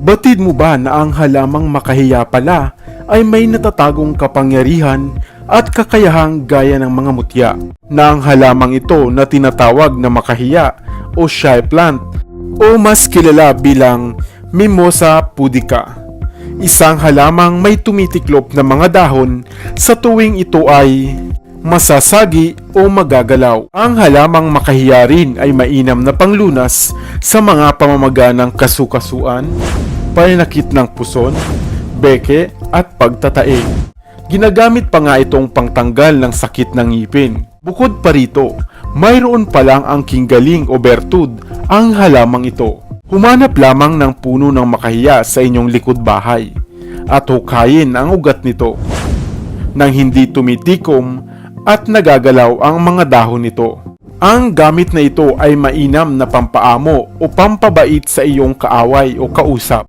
Batid mo ba na ang halamang makahiya pala ay may natatagong kapangyarihan at kakayahang gaya ng mga mutya, na ang halamang ito na tinatawag na makahiya o shy plant o mas kilala bilang Mimosa pudica. Isang halamang may tumitiklop na mga dahon sa tuwing ito ay masasagi o magagalaw. Ang halamang makahiya rin ay mainam na panglunas sa mga pamamaga ng kasukasuan, pananakit ng puson, beke at pagtatae. Ginagamit pa nga itong pangtanggal ng sakit ng ngipin. Bukod pa rito, mayroon palang angking galing o bertud ang halamang ito. Humanap lamang ng puno ng makahiya sa inyong likod bahay at hukayin ang ugat nito nang hindi tumitikom at nagagalaw ang mga dahon nito. Ang gamit na ito ay mainam na pampaamo o pampabait sa iyong kaaway o kausap.